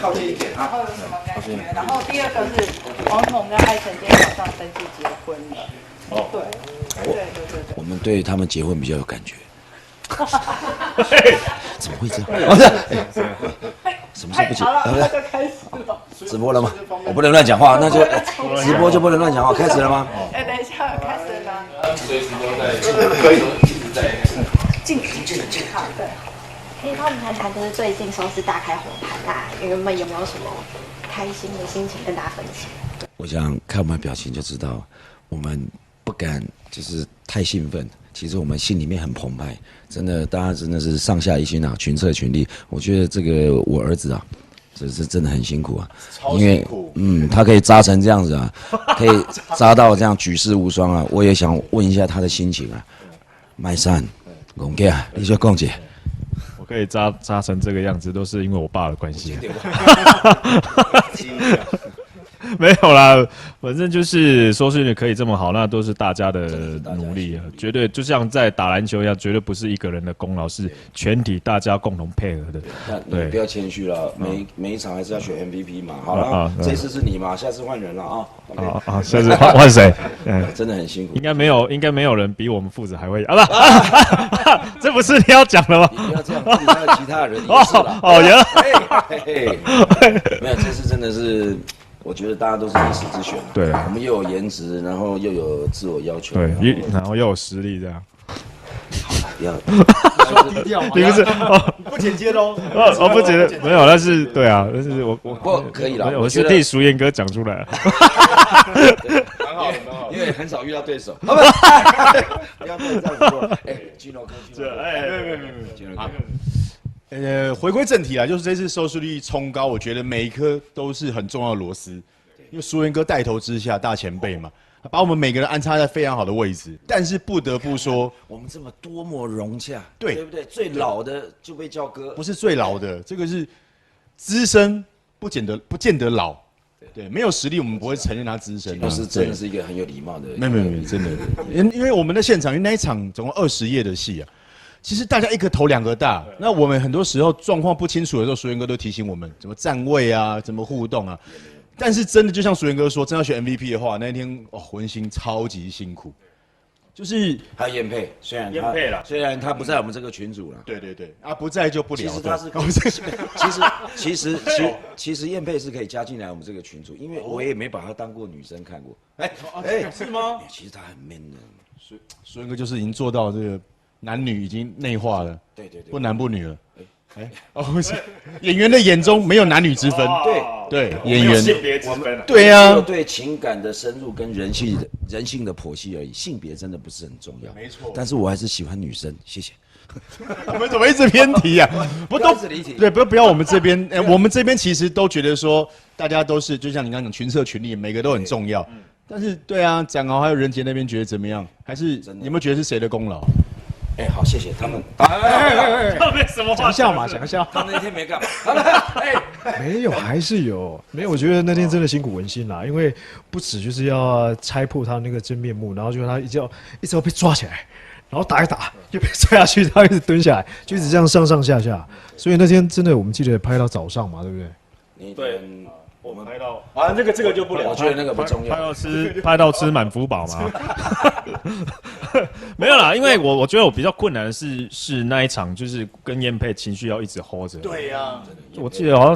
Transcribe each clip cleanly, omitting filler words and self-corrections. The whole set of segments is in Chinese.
靠近一点啊。然后有什么感觉？然后第二个是王彤跟艾辰今天早上登记结婚了。哦，对。我们对他们结婚比较有感觉。怎么会这样？什么时候不结？好了，那就开始了。直播了吗？我不能乱讲话，那就直播就不能乱讲话。开始了吗？哎，等一下，开始了吗？随时都在，可以一直在。进好，对。可以跟我们谈谈，就是最近收视大开红盘，那原本有没有什么开心的心情跟大家分享？我想看我们表情就知道，我们不敢就是太兴奋。其实我们心里面很澎湃，真的，大家真的是上下一心啊，群策群力。我觉得这个我儿子啊，这是真的很辛苦啊，因为他可以扎成这样子啊，可以扎到这样举世无双啊。我也想问一下他的心情啊，麦善，龚姐啊，你说龚姐。我可以扎成这个样子，都是因为我爸的关系。没有啦，反正就是收视率可以这么好，那都是大家的努力啊，绝对就像在打篮球一样，绝对不是一个人的功劳，是全体大家共同配合的。对，不要谦虚了，每一场还是要选 MVP 嘛。好了，这次是你嘛，下次换人了啊。下次换谁？真的很辛苦。应该没有人比我们父子还会啊不，这不是你要讲的吗？你不要这样，还有其他人也是啦。原来没有，这次真的是。我觉得大家都是一时之选，对，我们又有颜值，然后又有自我要求，对，然后又有实力，这样。不要说低调嘛，你不是不剪接喽？不剪的没有，但是对啊，但是我可以了，我是替淑妍哥讲出来了，蛮好的，因为很少遇到对手，不要这样子说，金龙哥，回归正题啦，就是这次收视率冲高，我觉得每一颗都是很重要的螺丝，因为淑妍哥带头之下，大前辈嘛，把我们每个人安插在非常好的位置。但是不得不说，我们这么多么融洽，对不对？最老的就被叫哥，不是最老的，这个是资深，不见得老。对，没有实力我们不会承认他资深。就是真的是一个很有礼貌的。没有，真的，因为我们的现场，因为那一场总共20页的戏啊。其实大家一个头两个大，那我们很多时候状况不清楚的时候，淑妍哥都提醒我们怎么站位啊，怎么互动啊。但是真的就像淑妍哥说，真要选 MVP 的话，那一天文心超级辛苦，就是还有燕佩，虽然他不在我们这个群组了，对啊，不在就不聊。其实他是，其实燕佩是可以加进来我们这个群组，因为我也没把她当过女生看过。是吗？其实她很 man 的，淑妍哥就是已经做到这个。男女已经内化了，对，不男不女了。不是，演员的眼中没有男女之分。对，演员性别之分。对啊，只有对情感的深入跟人性的剖析而已，性别真的不是很重要。没错，但是我还是喜欢女生，谢谢。我们怎么一直偏题啊？不要我们这边，我们这边其实都觉得说，大家都是就像你刚刚讲群策群力，每个都很重要。但是对啊，展豪还有任杰那边觉得怎么样？还是你有没有觉得是谁的功劳？好，谢谢他们。什么讲笑嘛，讲笑。他那天没干嘛？没有，还是有。没有，我觉得那天真的辛苦文心啦，因为不止就是要拆破他那个真面目，然后就他一直要被抓起来，然后打一打又被摔下去，他一直蹲下来，就一直这样上上下下。所以那天真的，我们记得拍到早上嘛，对不对？对。我们拍到这个就不聊。我觉得那个不重要。拍到吃满福宝吗？没有啦，因为我觉得我比较困难的是那一场，就是跟燕佩情绪要一直 hold 着。对呀，我记得好像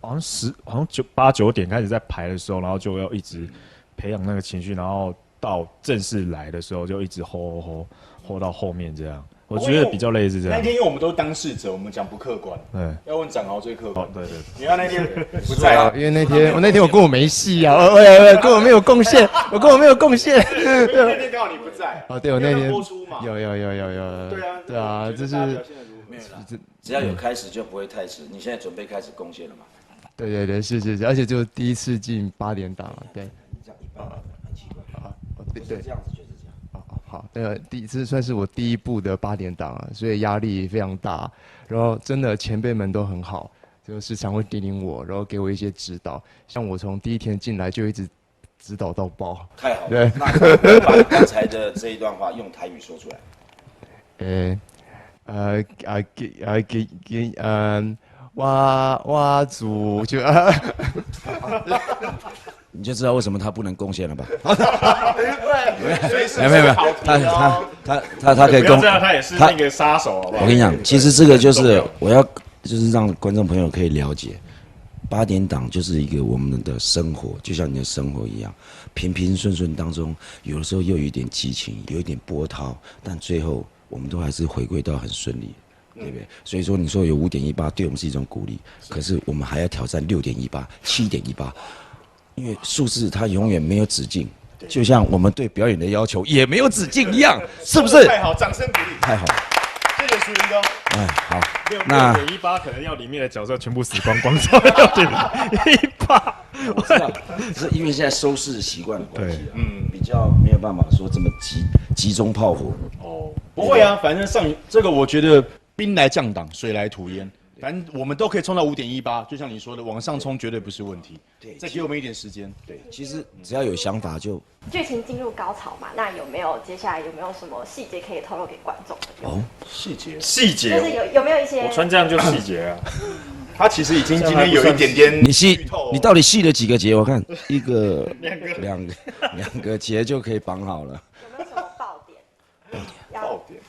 8、9点开始在排的时候，然后就要一直培养那个情绪，然后到正式来的时候就一直 hold 到后面这样。我觉得比较类似这样。那天因为我们都是当事者，我们讲不客观。对，要问展豪最客观。对，因为那天不在啊，因为那天我根本没戏啊，根本没有贡献，我根本没有贡献。那天刚好你不在。对，我那天播出嘛。有。对啊，这是只要有开始就不会太迟。你现在准备开始贡献了吗？对，是，而且就第一次进8点档，对。这样一般很奇怪。对，这样子就是这样。好，第一次算是我第一部的8点档啊，所以压力非常大。然后真的前辈们都很好，就时常会叮咛我，然后给我一些指导。像我从第一天进来就一直指导到爆。太好了，对，那把刚才的这一段话用台语说出来。哇祖就你就知道为什么他不能贡献了吧？没有，他可以贡，他也是那个杀手，好不好？我跟你讲，其实这个就是我要就是让观众朋友可以了解，8点档就是一个我们的生活，就像你的生活一样，平平顺顺当中，有的时候又有一点激情，有一点波涛，但最后我们都还是回归到很顺利。对不对？所以说你说有5.18，对我们是一种鼓励。可是我们还要挑战6.18、7.18，因为数字它永远没有止境，就像我们对表演的要求也没有止境一样，是不是？太好，掌声鼓励，太好了，谢谢淑云哥。哎，好， 6.18可能要里面的角色全部死光光，才会6.18。我知道，只是因为现在收视习惯的关系，比较没有办法说这么集中炮火。哦，不会啊，反正这个我觉得兵来将挡，水来土掩，反正我们都可以冲到5.18，就像你说的，往上冲绝对不是问题。对，再给我们一点时间。对，其实只要有想法就。剧情进入高潮嘛，那接下来有没有什么细节可以透露给观众的？哦，细节，就是有没有一些我穿这样就细节啊。他其实已经今天有一点点你到底细了几个结？我看一个、两个结就可以绑好了。有没有什么爆点？要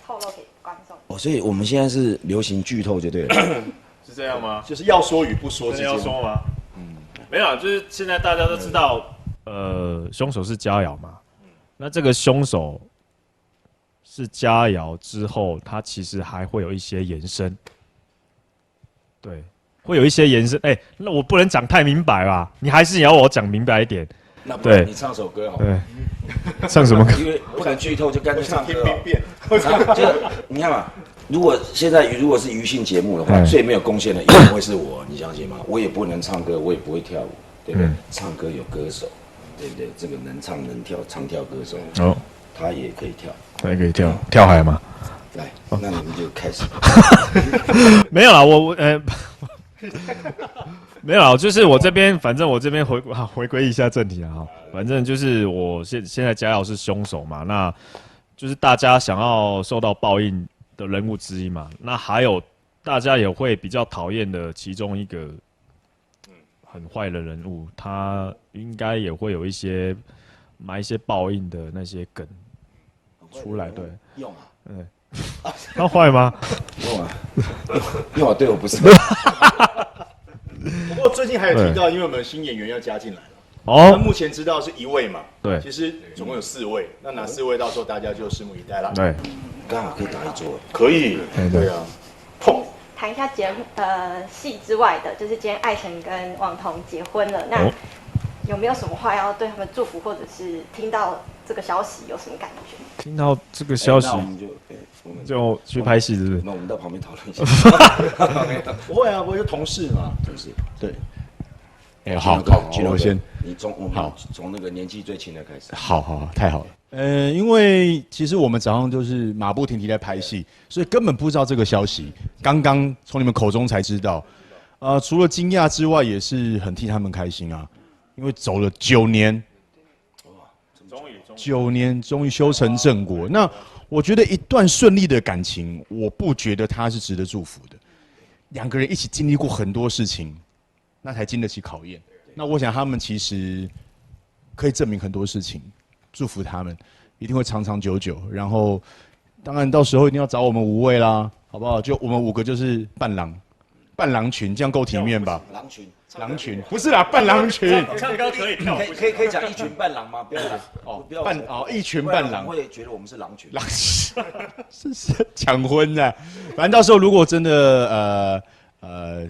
透露给观众。哦，所以我们现在是流行剧透就对了。是这样吗？就是要说与不说之间。要说吗？没有，就是现在大家都知道，凶手是佳瑶嘛。那这个凶手是佳瑶之后，他其实还会有一些延伸。对。会有一些延伸，那我不能讲太明白吧？你还是要我讲明白一点。那不然你唱首歌好了。对，唱什么歌？因为不能剧透，就干脆唱歌。就你看嘛，如果是娱性节目的话，最没有贡献的一定会是我，你相信吗？我也不能唱歌，我也不会跳舞，对不对？唱歌有歌手，对不对？这个能唱能跳，唱跳歌手，他也可以跳，他也可以跳海吗？来，那你们就开始。没有啦，没有啦，就是我这边，反正我这边回归一下正题啊，反正就是我现在佳瑶是凶手嘛，那就是大家想要受到报应的人物之一嘛，那还有大家也会比较讨厌的其中一个很坏的人物，他应该也会有一些埋一些报应的那些梗出来，对，用啊，他坏吗？用啊，对我不是。不过最近还有提到，因为我们新演员要加进来了。哦，目前知道是1位嘛？对，其实总共有4位，那哪4位到时候大家就拭目以待了。对，刚好可以打一桌。可以，对啊。谈一下戏之外的，就是今天艾辰跟王彤结婚了，那有没有什么话要对他们祝福，或者是听到这个消息有什么感觉？听到这个消息，我们就去拍戏，是不是？那我们到旁边讨论一下。不会啊，不会就同事嘛，同事。对。好，我先。我们从那个年纪最轻的开始。好，太好了。因为其实我们早上就是马不停蹄在拍戏，所以根本不知道这个消息，刚刚从你们口中才知道。除了惊讶之外，也是很替他们开心啊，因为走了9年，9年终于修成正果。那我觉得一段顺利的感情，我不觉得它是值得祝福的。2个人一起经历过很多事情，那才经得起考验。那我想他们其实可以证明很多事情，祝福他们一定会长长久久。然后，当然到时候一定要找我们5位啦，好不好？就我们5个就是伴郎群，这样够体面吧？狼群不是啦，伴郎群。唱歌可以跳，可以讲一群伴郎吗？不要不要一群伴郎会觉得我们是狼群。是抢婚的。反正到时候如果真的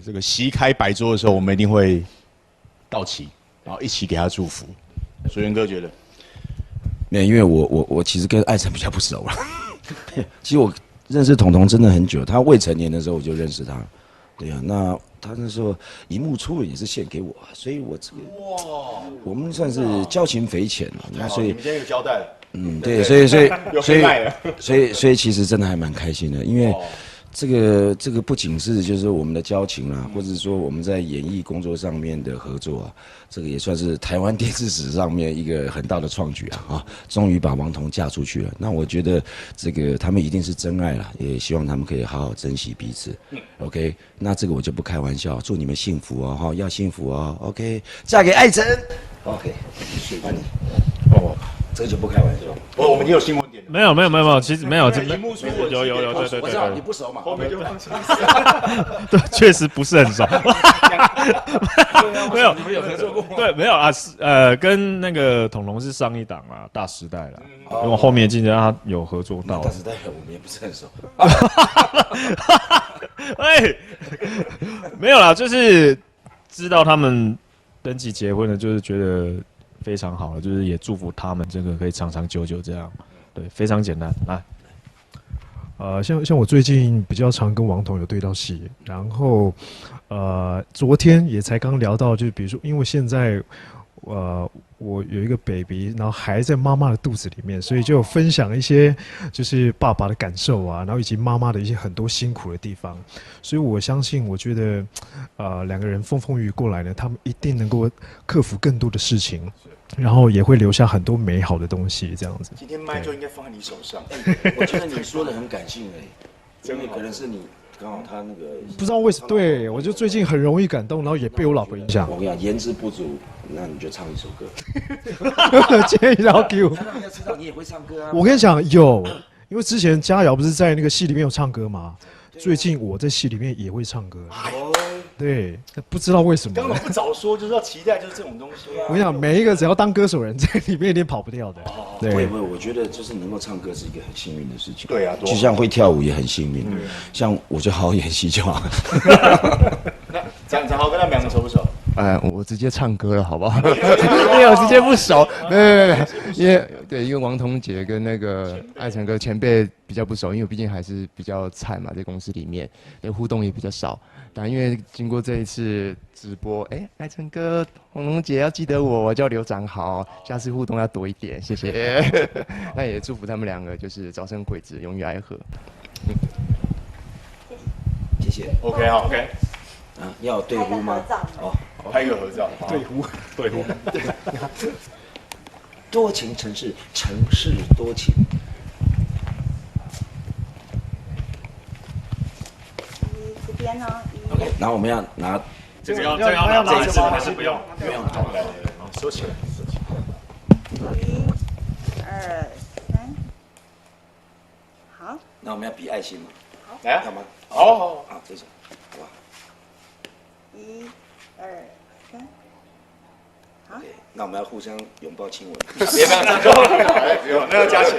这个席开摆桌的时候，我们一定会到齐，然后一起给他祝福。水源哥觉得？没有，因为我其实跟艾辰比较不熟了。其实我认识彤彤真的很久，他未成年的时候我就认识他。对啊，那他那时候荧幕初吻也是献给我，所以我这个我们算是交情匪浅了。那所以你们今天有交代了。对，所以其实真的还蛮开心的，因为这个不仅是就是我们的交情啦，或者说我们在演艺工作上面的合作啊，这个也算是台湾电视史上面一个很大的创举啊！终于把王彤嫁出去了。那我觉得这个他们一定是真爱啦，也希望他们可以好好珍惜彼此。OK， 那这个我就不开玩笑，祝你们幸福哦，哈，要幸福哦。OK， 嫁给艾辰。OK， 随便你。哦，这个就不开玩笑。我们也有新闻点。没有，其实没有，荧幕出有，对，我知道你不熟嘛，后面就放弃。对，确实不是很熟。没有，你们有合作过吗？对，没有啊，跟那个统龙是上一档啊，大时代了，因为后面竞争他有合作到。大时代我们也不是很熟。哎，没有啦，就是知道他们登记结婚了，就是觉得非常好了，就是也祝福他们这个可以长长久久这样。对，非常简单。来，像我最近比较常跟王彤有对到戏，然后昨天也才刚聊到，就是比如说，因为现在我有一个 baby， 然后还在妈妈的肚子里面，所以就有分享一些就是爸爸的感受啊，然后以及妈妈的一些很多辛苦的地方，所以我相信，我觉得两个人风风雨雨过来呢，他们一定能够克服更多的事情。然后也会留下很多美好的东西，这样子。今天麦就应该放在你手上。我觉得你说的很感性因为可能是你刚好他那个不知道为什么，对我就最近很容易感动，然后也被我老婆影响。我跟你讲，颜值不足，那你就唱一首歌。建议要给我。让人家知道你也会唱歌啊。我跟你讲，有，因为之前佳瑶不是在那个戏里面有唱歌吗？最近我在戏里面也会唱歌。对，不知道为什么。根本不早说，就是要期待，就是这种东西。我跟你讲，每一个只要当歌手人，在里面一定跑不掉的。对，不会，我觉得就是能够唱歌是一个很幸运的事情。对啊，就像会跳舞也很幸运。像我就好好演戏就好。那展豪跟他们两个熟不熟？我直接唱歌了，好不好？因为我直接不熟，没，因为王彤姐跟那个艾辰哥前辈比较不熟，因为我毕竟还是比较菜嘛，在公司里面，互动也比较少。但因为经过这一次直播，艾辰哥、红龙姐要记得我叫刘展豪，下次互动要多一点，谢谢。那也祝福他们两个就是早生贵子，永浴爱河。谢谢。OK 好 OK。要对呼吗？拍一个合照。对呼。多情城市，城市多情。这边呢 OK， 然后我们要拿这个要拿一次还是不用？不用，来，收起来。1、2、3，好。那我们要比爱心吗？来，干嘛？好，这种，好吧。1、2、3，好。那我们要互相拥抱亲吻。别这样，不用，那要加钱，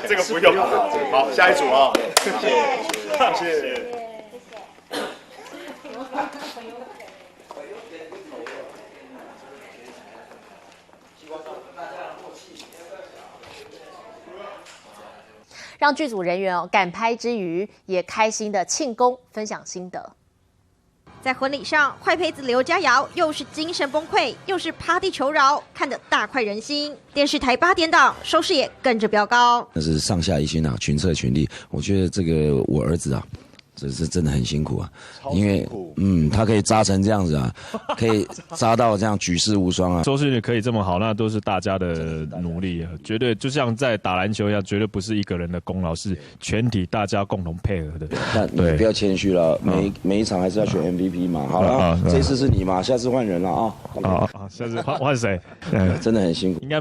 这个不用。好，下一组啊，谢谢。让剧组人员赶拍之余，也开心的庆功，分享心得。在婚礼上，坏胚子刘佳瑶又是精神崩溃，又是趴地求饶，看得大快人心。电视台8点档收视也跟着飙高。那是上下一心啊，群策群力。我觉得这个我儿子啊，这是真的很辛苦啊，因为他可以扎成这样子啊，可以扎到这样举世无双啊。收视率可以这么好，那都是大家的努力啊，绝对就像在打篮球一样，绝对不是一个人的功劳，是全体大家共同配合的。那你不要谦虚了，每一场还是要选 MVP 嘛。好了，这次是你嘛，下次换人了啊。下次换谁？真的很辛苦。应该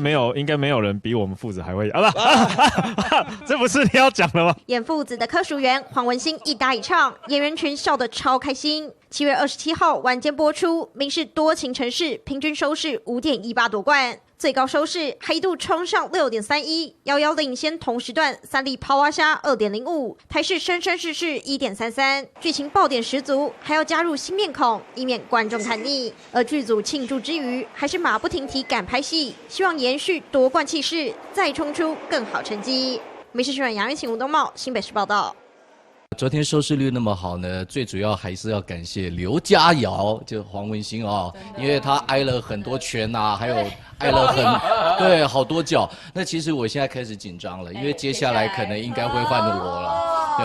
没有人比我们父子还会啊不，这不是你要讲的吗？演父子的柯淑媛、黄文兴一搭一唱，演员群笑得超开心。7月27号晚间播出，民视多情城市平均收视5.18夺冠，最高收视还一度冲上6.31，遥遥领先同时段三立抛蛙虾2.05，台视生生世世1.33，剧情爆点十足，还要加入新面孔，以免观众看腻。而剧组庆祝之余，还是马不停蹄赶拍戏，希望延续夺冠气势，再冲出更好成绩。民视新闻杨玉晴、吴东茂，新北市报道。昨天收视率那么好呢，最主要还是要感谢刘佳瑶，就黄文兴哦，因为他挨了很多拳啊，还有挨了好多脚。那其实我现在开始紧张了，因为接下来可能应该会换我了。